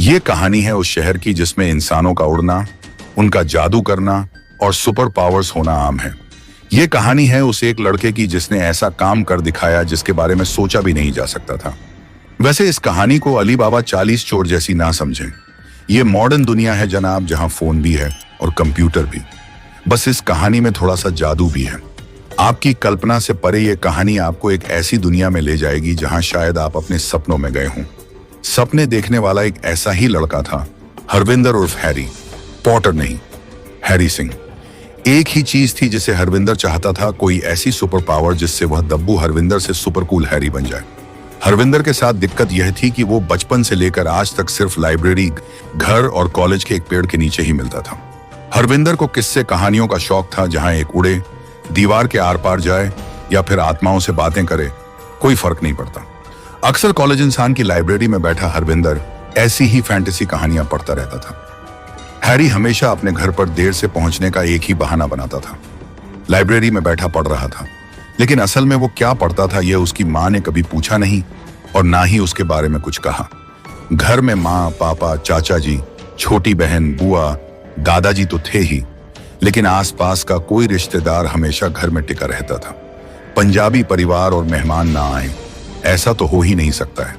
ये कहानी है उस शहर की जिसमें इंसानों का उड़ना, उनका जादू करना और सुपर पावर्स होना आम है। ये कहानी है उस एक लड़के की जिसने ऐसा काम कर दिखाया जिसके बारे में सोचा भी नहीं जा सकता था। वैसे इस कहानी को अली बाबा 40 चोर जैसी ना समझें। ये मॉडर्न दुनिया है जनाब, जहां फोन भी है और कंप्यूटर भी। बस इस कहानी में थोड़ा सा जादू भी है। आपकी कल्पना से परे ये कहानी आपको एक ऐसी दुनिया में ले जाएगी जहां शायद आप अपने सपनों में गए हों। सपने देखने वाला एक ऐसा ही लड़का था, हरविंदर उर्फ हैरी। पॉटर नहीं, हैरी सिंह। एक ही चीज थी जिसे हरविंदर चाहता था, कोई ऐसी सुपर पावर जिससे वह दब्बू हरविंदर से सुपर कूल हैरी बन जाए। हरविंदर के साथ दिक्कत यह थी कि वो बचपन से लेकर आज तक सिर्फ लाइब्रेरी, घर और कॉलेज के एक पेड़ के नीचे ही मिलता था। हरविंदर को किस्से कहानियों का शौक था, जहां एक उड़े, दीवार के आर पार जाए या फिर आत्माओं से बातें करे, कोई फर्क नहीं पड़ता। अक्सर कॉलेज इंसान की लाइब्रेरी में बैठा हरविंदर ऐसी ही फैंटेसी कहानियां पढ़ता रहता था। हैरी हमेशा अपने घर पर देर से पहुंचने का एक ही बहाना बनाता था। लाइब्रेरी में बैठा पढ़ रहा था, लेकिन असल में वो क्या पढ़ता था यह उसकी माँ ने कभी पूछा नहीं और ना ही उसके बारे में कुछ कहा। घर में माँ, पापा, चाचा जी, छोटी बहन, बुआ, दादाजी तो थे ही, लेकिन आसपास का कोई रिश्तेदार हमेशा घर में टिका रहता था। पंजाबी परिवार और मेहमान ना आए, ऐसा तो हो ही नहीं सकता है।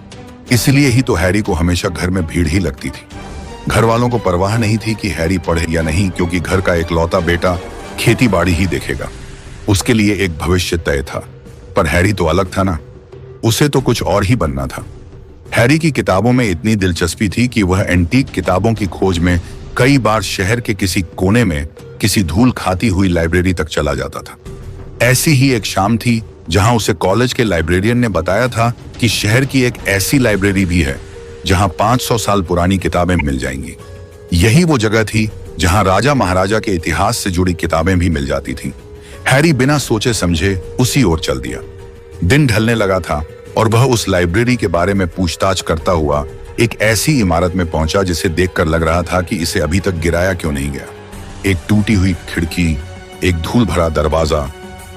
इसलिए ही तो हैरी को हमेशा घर में भीड़ ही लगती थी। घर वालों को परवाह नहीं थी कि हैरी पढ़े या नहीं, क्योंकि घर का इकलौता बेटा खेती बाड़ी ही देखेगा। उसके लिए एक भविष्य तय था। पर हैरी तो अलग था ना, उसे तो कुछ और ही बनना था। हैरी की किताबों में इतनी दिलचस्पी थी कि वह एंटीक किताबों की खोज में कई बार शहर के किसी कोने में किसी धूल खाती हुई लाइब्रेरी तक चला जाता था। ऐसी ही एक शाम थी जहां उसे कॉलेज के लाइब्रेरियन ने बताया था कि शहर की एक ऐसी लाइब्रेरी भी है जहां 500 साल पुरानी किताबें मिल जाएंगी। यही वो जगह थी जहां राजा महाराजा के इतिहास से जुड़ी किताबें भी मिल जाती थीं। हैरी बिना सोचे समझे उसी ओर चल दिया। दिन ढलने लगा था और वह उस लाइब्रेरी के बारे में पूछताछ करता हुआ एक ऐसी इमारत में पहुंचा जिसे देखकर लग रहा था कि इसे अभी तक गिराया क्यों नहीं गया। एक टूटी हुई खिड़की, एक धूल भरा दरवाजा,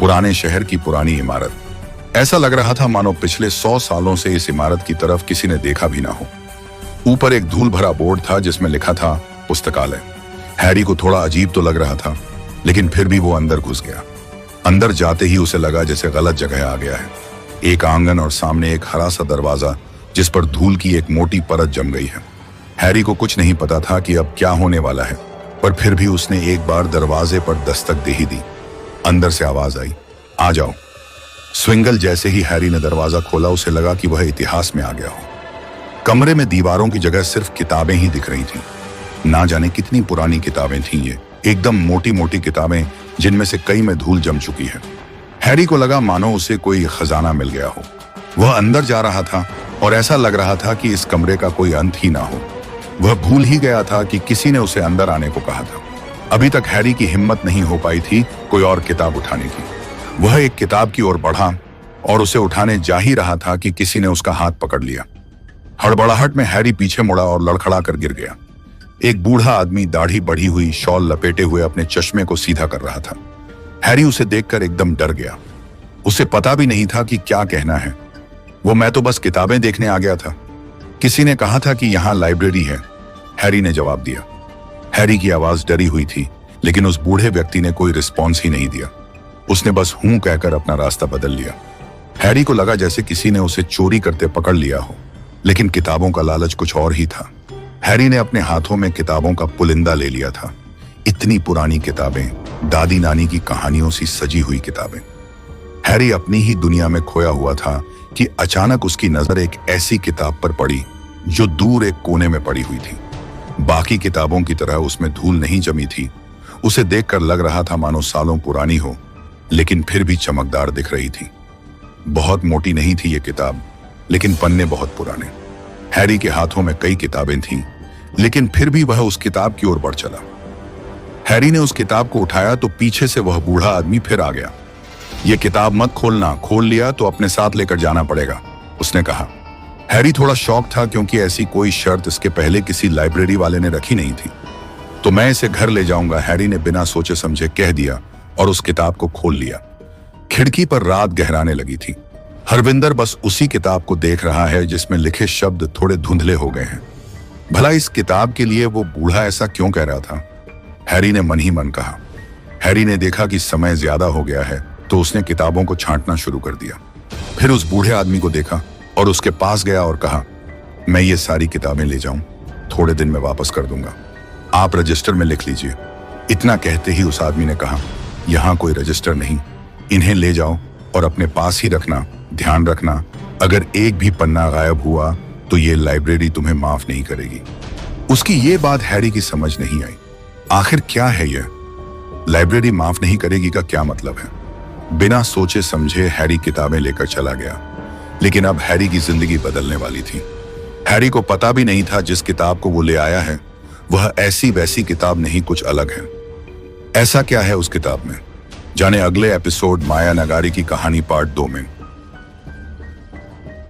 पुराने शहर की पुरानी इमारत। ऐसा लग रहा था मानो पिछले 100 सालों से इस इमारत की तरफ किसी ने देखा भी ना हो। ऊपर एक धूल भरा बोर्ड था जिसमें लिखा था पुस्तकालय। हैरी को थोड़ा अजीब तो लग रहा था, लेकिन फिर भी वो अंदर घुस गया। अंदर जाते ही उसे लगा जैसे गलत जगह आ गया है। एक आंगन और सामने एक हरा सा दरवाजा जिस पर धूल की एक मोटी परत जम गई है। हैरी को कुछ नहीं पता था कि अब क्या होने वाला है, पर फिर भी उसने एक बार दरवाजे पर दस्तक दे ही दी। अंदर से आवाज आई, आ जाओ। स्विंगल जैसे ही हैरी ने दरवाजा खोला, उसे लगा कि वह इतिहास में आ गया हो। कमरे में दीवारों की जगह सिर्फ किताबें ही दिख रही थीं। ना जाने कितनी पुरानी किताबें थीं ये, एकदम मोटी मोटी किताबें जिनमें से कई में धूल जम चुकी है। हैरी को लगा मानो उसे कोई खजाना मिल गया हो। वह अंदर जा रहा था और ऐसा लग रहा था कि इस कमरे का कोई अंत ही ना हो। वह भूल ही गया था कि किसी ने उसे अंदर आने को कहा था। अभी तक हैरी की हिम्मत नहीं हो पाई थी कोई और किताब उठाने की। वह एक किताब की ओर बढ़ा और उसे उठाने जा ही रहा था कि किसी ने उसका हाथ पकड़ लिया। हड़बड़ाहट में हैरी पीछे मुड़ा और लड़खड़ा कर गिर गया। एक बूढ़ा आदमी दाढ़ी बढ़ी हुई, शॉल लपेटे हुए अपने चश्मे को सीधा कर रहा था। हैरी उसे देखकर एकदम डर गया। उसे पता भी नहीं था कि क्या कहना है। मैं तो बस किताबें देखने आ गया था। किसी ने कहा था कि यहाँ लाइब्रेरी है, हैरी ने जवाब दिया। हैरी की आवाज डरी हुई थी, लेकिन उस बूढ़े व्यक्ति ने कोई रिस्पॉन्स ही नहीं दिया। उसने बस हूं कहकर अपना रास्ता बदल लिया। हैरी को लगा जैसे किसी ने उसे चोरी करते पकड़ लिया हो, लेकिन किताबों का लालच कुछ और ही था। हैरी ने अपने हाथों में किताबों का पुलिंदा ले लिया था। इतनी पुरानी किताबें, दादी नानी की कहानियों सी सजी हुई किताबें। हैरी अपनी ही दुनिया में खोया हुआ था कि अचानक उसकी नजर एक ऐसी किताब पर पड़ी जो दूर एक कोने में पड़ी हुई थी। बाकी किताबों की तरह उसमें धूल नहीं जमी थी। उसे देखकर लग रहा था मानो सालों पुरानी हो, लेकिन फिर भी चमकदार दिख रही थी। बहुत मोटी नहीं थी ये किताब, लेकिन पन्ने बहुत पुराने। हैरी के हाथों में कई किताबें थीं, लेकिन फिर भी वह उस किताब की ओर बढ़ चला। हैरी ने उस किताब को उठाया तो पीछे से वह बूढ़ा आदमी फिर आ गया। ये किताब मत खोलना, खोल लिया तो अपने साथ लेकर जाना पड़ेगा, उसने कहा। हैरी थोड़ा शॉक था, क्योंकि ऐसी कोई शर्त इसके पहले किसी लाइब्रेरी वाले ने रखी नहीं थी। तो मैं इसे घर ले जाऊंगा, हैरी ने बिना सोचे समझे कह दिया और उस किताब को खोल लिया। खिड़की पर रात गहराने लगी थी। हरविंदर बस उसी किताब को देख रहा है जिसमें लिखे शब्द थोड़े धुंधले हो गए हैं। भला इस किताब के लिए वो बूढ़ा ऐसा क्यों कह रहा था? हैरी ने मन ही मन कहा। हैरी ने देखा कि समय ज्यादा हो गया है, तो उसने किताबों को छांटना शुरू कर दिया। फिर उस बूढ़े आदमी को देखा और उसके पास गया और कहा, मैं ये सारी किताबें ले जाऊं, थोड़े दिन में वापस कर दूंगा, आप रजिस्टर में लिख लीजिए। इतना कहते ही उस आदमी ने कहा, यहाँ कोई रजिस्टर नहीं, इन्हें ले जाओ और अपने पास ही रखना। ध्यान रखना, अगर एक भी पन्ना गायब हुआ तो ये लाइब्रेरी तुम्हें माफ नहीं करेगी। उसकी ये बात हैरी की समझ नहीं आई। आखिर क्या है यह? लाइब्रेरी माफ नहीं करेगी का क्या मतलब है? बिना सोचे समझे हैरी किताबें लेकर चला गया। लेकिन अब हैरी की जिंदगी बदलने वाली थी। हैरी को पता भी नहीं था जिस किताब को वो ले आया है वह ऐसी वैसी किताब नहीं, कुछ अलग है। ऐसा क्या है उस किताब में? जाने अगले एपिसोड माया नगारी की कहानी पार्ट 2 में।